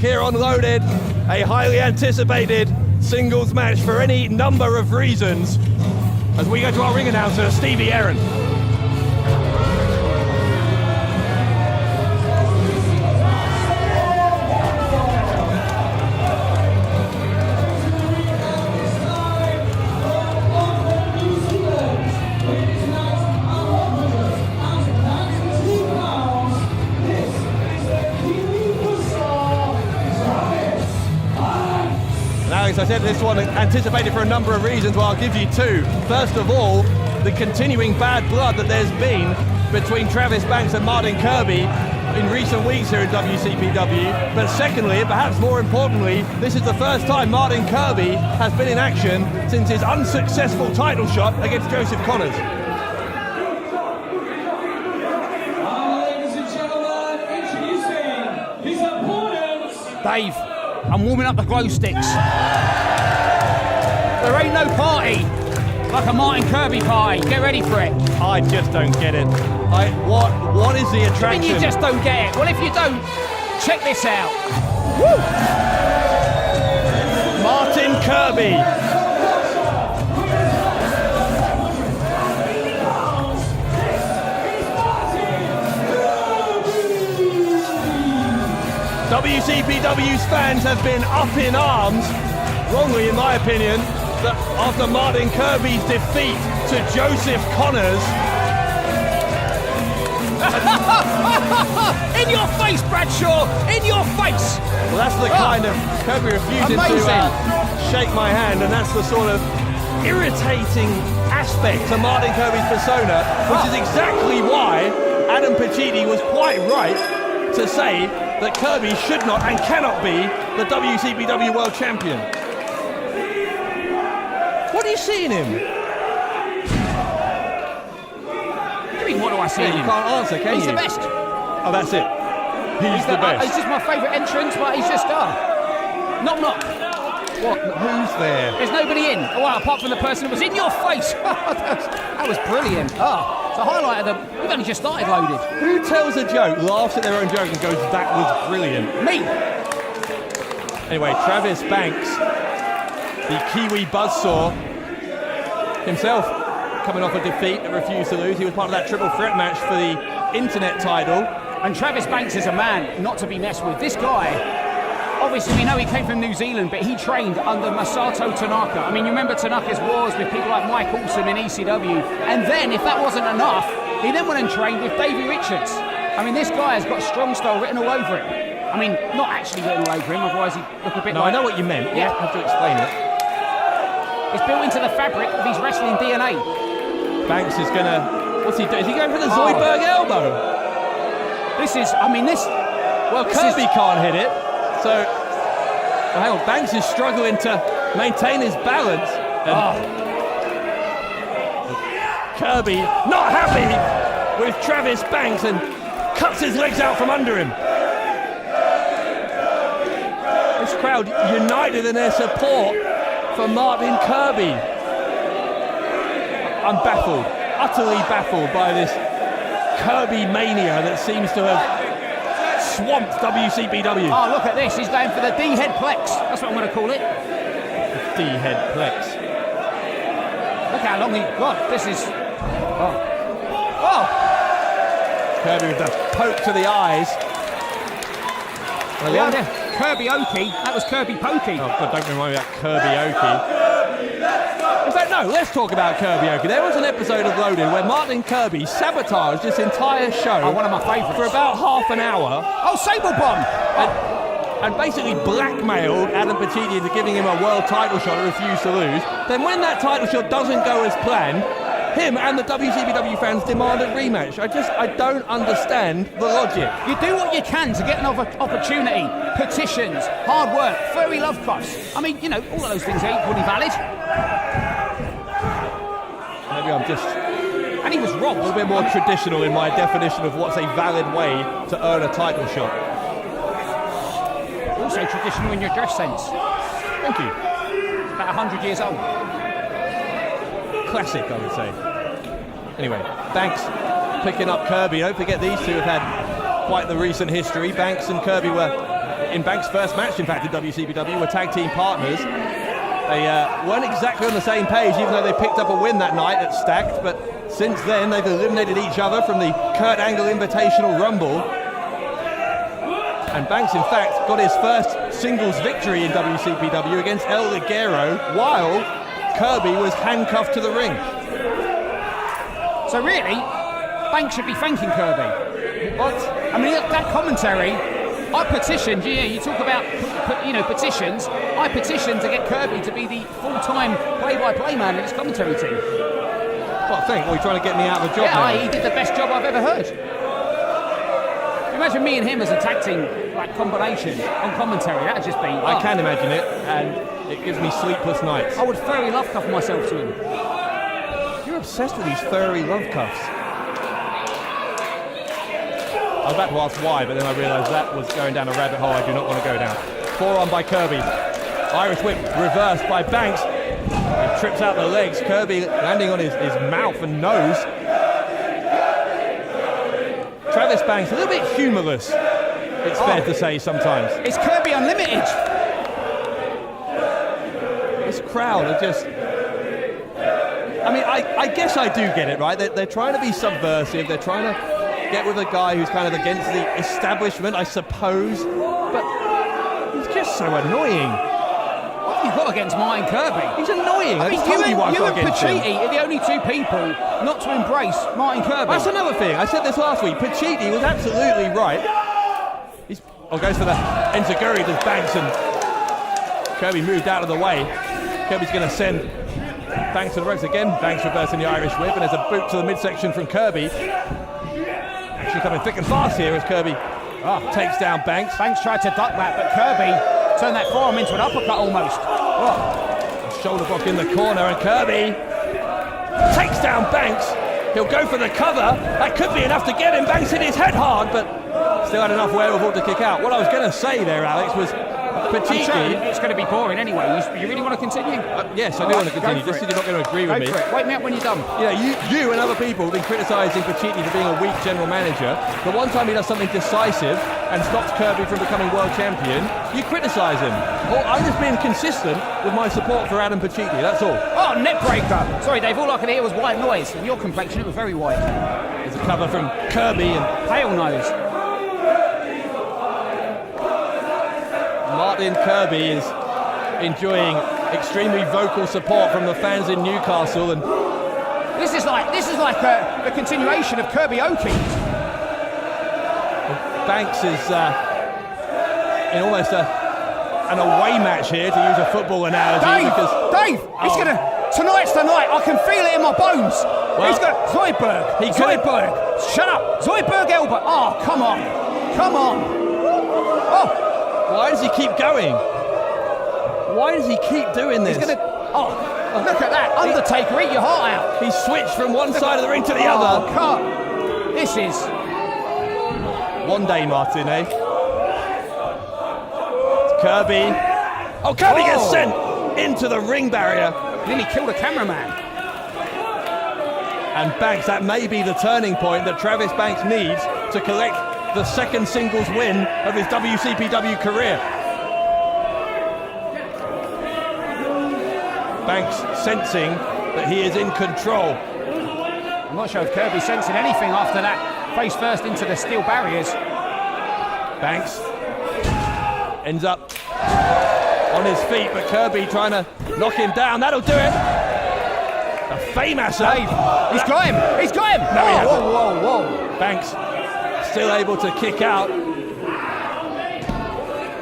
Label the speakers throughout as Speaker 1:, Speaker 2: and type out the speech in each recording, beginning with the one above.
Speaker 1: here on Loaded, a highly anticipated singles match for any number of reasons, as we go to our ring announcer, Stevie Aaron. As I said, this one anticipated for a number of reasons. Well, I'll give you two. First of all, the continuing bad blood that there's been between Travis Banks and Martin Kirby in recent weeks here at WCPW. But secondly, and perhaps more importantly, this is the first time Martin Kirby has been in action since his unsuccessful title shot against Joseph Connors.
Speaker 2: Ladies and gentlemen, introducing his opponents.
Speaker 3: Dave, I'm warming up the glow sticks. There ain't no party like a Martin Kirby party. Get ready for it.
Speaker 1: I just don't get it. What is the attraction?
Speaker 3: I mean, you just don't get it. Well, if you don't, check this out. Woo!
Speaker 1: Martin Kirby. WCPW's fans have been up in arms, wrongly in my opinion, that after Martin Kirby's defeat to Joseph Connors.
Speaker 3: In your face, Bradshaw! In your face!
Speaker 1: Well, that's the kind of Kirby refusing to shake my hand, and that's the sort of irritating aspect to Martin Kirby's persona, which is exactly why Adam Pacitti was quite right to say that Kirby should not and cannot be the WCPW World Champion. What do you see in him?
Speaker 3: I mean, what do I see in
Speaker 1: You
Speaker 3: him?
Speaker 1: can't answer, can
Speaker 3: He's
Speaker 1: you?
Speaker 3: the best.
Speaker 1: Oh, that's it. He's the best.
Speaker 3: He's just my favourite entrance, but he's just knock knock.
Speaker 1: What? Who's there?
Speaker 3: There's nobody in. Well, apart from the person that was in your face. That was brilliant. Oh, it's a highlight of the. We've only just started Loaded.
Speaker 1: Who tells a joke, laughs at their own joke, and goes, "That was brilliant"?
Speaker 3: Me.
Speaker 1: Anyway, Travis Banks, the Kiwi buzzsaw himself, coming off a defeat and refused to lose. He was part of that triple threat match for the internet title.
Speaker 3: And Travis Banks is a man not to be messed with. This guy, obviously we know he came from New Zealand, but he trained under Masato Tanaka. I mean, you remember Tanaka's wars with people like Mike Olsen in ECW. And then, if that wasn't enough, he then went and trained with Davey Richards. I mean, this guy has got strong style written all over it. I mean, not actually written all over him, otherwise he'd look a bit
Speaker 1: No,
Speaker 3: like...
Speaker 1: I know what you meant.
Speaker 3: Yeah.
Speaker 1: I have to explain it.
Speaker 3: It's built into the fabric of his wrestling DNA.
Speaker 1: Banks is gonna... What's he doing? Is he going for the Zoidberg elbow?
Speaker 3: This is, I mean, this...
Speaker 1: Well, Kirby can't hit it, so... Well, hang on, Banks is struggling to maintain his balance. And Kirby, not happy with Travis Banks, and cuts his legs out from under him. This crowd united in their support for Martin Kirby. I'm baffled, utterly baffled by this Kirby mania that seems to have swamped WCPW.
Speaker 3: Oh, look at this. He's going for the D-head plex. That's what I'm going to call it.
Speaker 1: D-head plex.
Speaker 3: Look how long he... God, this is... Oh.
Speaker 1: Kirby with the poke to the eyes.
Speaker 3: Well, Kirby Oki. That was Kirby Pokey.
Speaker 1: Oh, God, don't remind me about Kirby Oki. In fact, no, let's talk about Kirby Oki. There was an episode of Loaded where Martin Kirby sabotaged this entire show.
Speaker 3: Oh, one of my favourites.
Speaker 1: For about half an hour.
Speaker 3: Oh, Sable Bomb!
Speaker 1: And basically blackmailed Adam Pacitti into giving him a world title shot and refused to lose. Then when that title shot doesn't go as planned, him and the WCPW fans demand a rematch. I don't understand the logic.
Speaker 3: You do what you can to get an opportunity. Petitions, hard work, furry love cuffs. I mean, you know, all of those things are equally valid.
Speaker 1: Maybe I'm just
Speaker 3: And he was robbed.
Speaker 1: a little bit more traditional in my definition of what's a valid way to earn a title shot.
Speaker 3: Also traditional in your dress sense.
Speaker 1: Thank you.
Speaker 3: About 100 years old.
Speaker 1: Classic, I would say. Anyway, Banks picking up Kirby. Don't forget these two have had quite the recent history. Banks and Kirby were in Banks' first match, in fact, in WCPW, were tag team partners. They weren't exactly on the same page, even though they picked up a win that night at Stacked, but since then they've eliminated each other from the Kurt Angle Invitational Rumble. And Banks, in fact, got his first singles victory in WCPW against El Ligero while Kirby was handcuffed to the ring.
Speaker 3: So really, Banks should be thanking Kirby.
Speaker 1: What?
Speaker 3: I mean, that commentary, I petitioned, you talk about, petitions, I petitioned to get Kirby to be the full-time play-by-play man in his commentary team.
Speaker 1: What, think? Well, you're trying to get me out of a job now?
Speaker 3: Yeah, he did the best job I've ever heard. Imagine me and him as a tag team combination on commentary. That'd just be.
Speaker 1: I can imagine it, and it gives me sleepless nights.
Speaker 3: I would furry love cuff myself to him.
Speaker 1: You're obsessed with these furry love cuffs. I was about to ask why, but then I realised that was going down a rabbit hole I do not want to go down. Forearm by Kirby. Irish whip reversed by Banks. He trips out the legs. Kirby landing on his mouth and nose. Travis Banks, a little bit humorless, it's fair to say sometimes.
Speaker 3: It's Kirby Unlimited.
Speaker 1: This crowd are just... I mean, I guess I do get it, right? They're trying to be subversive. They're trying to get with a guy who's kind of against the establishment, I suppose. But he's just so annoying.
Speaker 3: What have you got against Martin Kirby?
Speaker 1: He's annoying.
Speaker 3: I mean, you and Pacitti are the only two people not to embrace Martin Kirby.
Speaker 1: That's another thing. I said this last week. Pacitti was absolutely right. Goes for the enziguri to Banks, and Kirby moved out of the way. Kirby's going to send Banks to the ropes again. Banks reversing the Irish whip, and there's a boot to the midsection from Kirby. Actually coming thick and fast here as Kirby takes down Banks.
Speaker 3: Banks tried to duck that, but Kirby turned that forearm into an uppercut almost.
Speaker 1: Shoulder block in the corner, and Kirby takes down Banks. He'll go for the cover. That could be enough to get him. Banks hit his head hard, but still had enough wherewithal to kick out. What I was going to say there, Alex, was Pacitti...
Speaker 3: Sure it's going to be boring anyway. You really want to continue?
Speaker 1: Yes, I do want to continue. Just so you're not going to agree with me.
Speaker 3: Wait me up when you're done.
Speaker 1: Yeah, you and other people have been criticising Pacitti for being a weak general manager. The one time he does something decisive and stops Kirby from becoming world champion, you criticise him. Well, I'm just being consistent with my support for Adam Pacitti, that's all.
Speaker 3: Oh, neck breaker. Sorry, Dave, all I could hear was white noise. In your complexion, it was very white.
Speaker 1: There's a cover from Kirby and...
Speaker 3: Pale nose.
Speaker 1: Martin Kirby is enjoying extremely vocal support from the fans in Newcastle, and
Speaker 3: this is like the continuation of Kirby Oki.
Speaker 1: Banks is in almost an away match here, to use a football analogy.
Speaker 3: Dave, he's gonna tonight's the night. I can feel it in my bones.
Speaker 1: Well,
Speaker 3: he's got Zoidberg. Shut up, Zoidberg elbow. Oh, come on. Oh.
Speaker 1: Why does he keep going? Why does he keep doing this?
Speaker 3: He's gonna... Oh, look at that. Undertaker, eat your heart out.
Speaker 1: He switched from one side of the ring to the other.
Speaker 3: Cut. This is...
Speaker 1: One day, Martin, eh? It's Kirby. Oh, Kirby gets sent into the ring barrier.
Speaker 3: Nearly killed a cameraman.
Speaker 1: And Banks, that may be the turning point that Travis Banks needs to collect the second singles win of his WCPW career. Banks sensing that he is in control.
Speaker 3: I'm not sure if Kirby's sensing anything after that face first into the steel barriers.
Speaker 1: Banks ends up on his feet, but Kirby trying to knock him down. That'll do it. A famous
Speaker 3: Dave. He's got him.
Speaker 1: No, he hasn't.
Speaker 3: Whoa.
Speaker 1: Banks still able to kick out.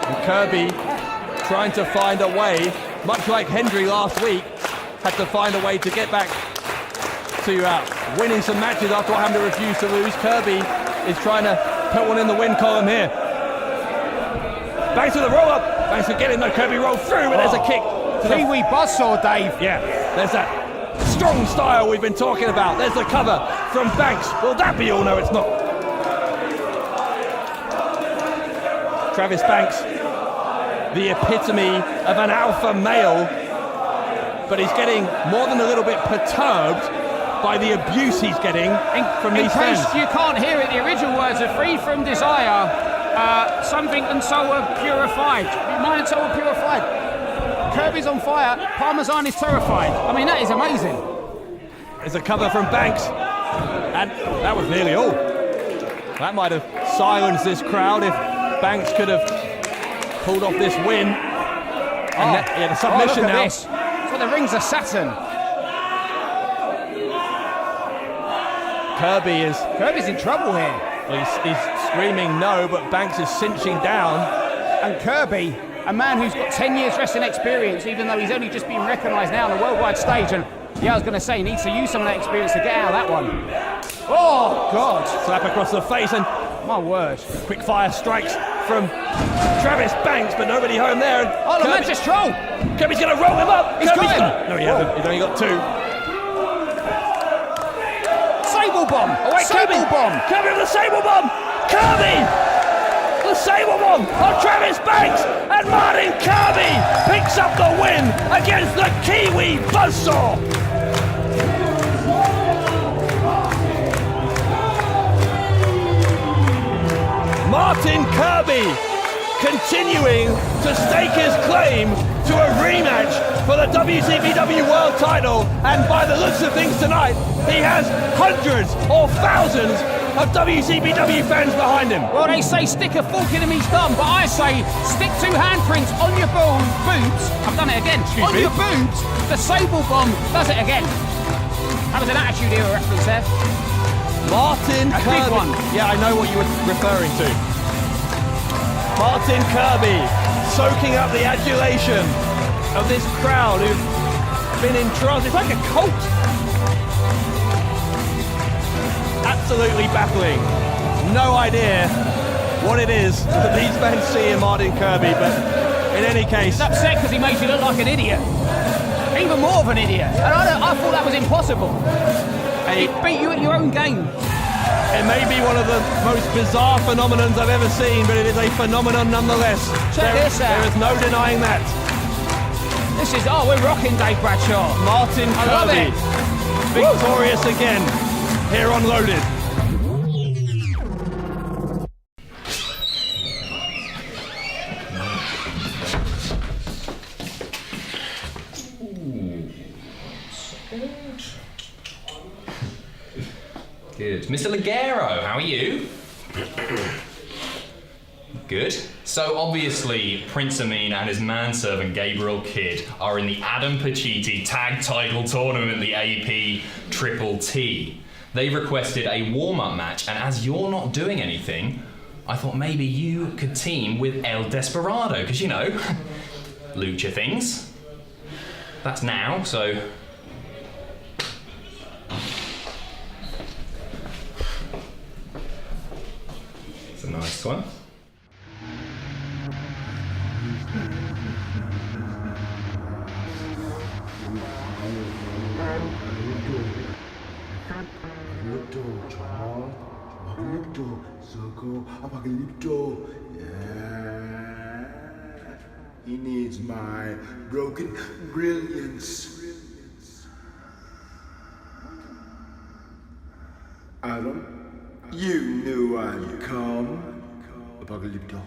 Speaker 1: And Kirby trying to find a way, much like Hendry last week, had to find a way to get back to winning some matches after having to refuse to lose. Kirby is trying to put one in the win column here. Banks with a roll up. Banks to get him. No, Kirby rolled through, but there's a kick.
Speaker 3: Pee-wee buzzsaw, Dave.
Speaker 1: Yeah, there's that strong style we've been talking about. There's the cover from Banks. Will that be all? No, it's not. Travis Banks, the epitome of an alpha male, but he's getting more than a little bit perturbed by the abuse he's getting from these fans.
Speaker 3: In case you can't hear it, the original words are free from desire. Something and soul are purified. Mind and soul are purified. Kirby's on fire. Parmesan is terrified. I mean, that is amazing.
Speaker 1: There's a cover from Banks. And that was nearly all. That might have silenced this crowd if Banks could have pulled off this win. And the submission
Speaker 3: look at
Speaker 1: now.
Speaker 3: This. It's like the rings of Saturn.
Speaker 1: Kirby's
Speaker 3: in trouble here.
Speaker 1: Well, he's screaming no, but Banks is cinching down.
Speaker 3: And Kirby, a man who's got 10 years wrestling experience, even though he's only just been recognised now on a worldwide stage, and I was going to say, he needs to use some of that experience to get out of that one. Oh, God.
Speaker 1: Slap across the face, and
Speaker 3: my word.
Speaker 1: Quick fire strikes from Travis Banks, but nobody home there.
Speaker 3: Oh, the Mantis Troll.
Speaker 1: Kirby's going to roll him up.
Speaker 3: He's got him.
Speaker 1: No, he hasn't. He's only got two.
Speaker 3: Sable bomb. Oh, wait, Sable bomb.
Speaker 1: Kirby with the Sable bomb. Kirby. The Sable bomb on Travis Banks, and Martin Kirby picks up the win against the Kiwi Buzzsaw. Martin Kirby continuing to stake his claim to a rematch for the WCPW World title, and by the looks of things tonight, he has hundreds or thousands of WCPW fans behind him.
Speaker 3: Well, they say stick a fork in him, he's done, but I say stick two handprints on your boots. I've done it again. On your boots, the Sable bomb does it again. That was an Attitude Era reference there.
Speaker 1: Martin Kirby.
Speaker 3: Big one.
Speaker 1: Yeah, I know what you were referring to. Martin Kirby soaking up the adulation of this crowd who've been in trance. It's like a cult. Absolutely baffling. No idea what it is that these fans see in Martin Kirby, but in any case...
Speaker 3: He's upset because he made you look like an idiot. Even more of an idiot. And I thought that was impossible. He beat you at your own game.
Speaker 1: It may be one of the most bizarre phenomenons I've ever seen, but it is a phenomenon nonetheless.
Speaker 3: Check this out.
Speaker 1: There is no denying that.
Speaker 3: This is, we're rocking Dave Bradshaw.
Speaker 1: Martin Kirby, victorious again, here on Loaded.
Speaker 4: Good. Mr. Ligero, how are you? Good. So obviously, Prince Amin and his manservant Gabriel Kidd are in the Adam Pacitti Tag Title Tournament, the AP Triple T. They've requested a warm-up match, and as you're not doing anything, I thought maybe you could team with El Desperado, because, you know, lucha things. That's now, so... It's a nice one.
Speaker 5: Apocalypto, yeah. He needs my broken brilliance. Adam, you knew I'd come. Apocalypto,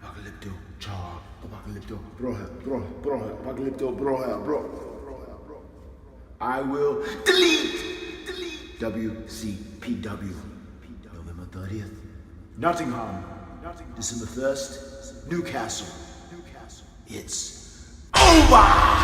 Speaker 5: Apocalypto, Char, Apocalypto, bro, Apocalypto, bro. I will delete WCPW. November 30th. Nottingham. December 1st. Newcastle. It's over!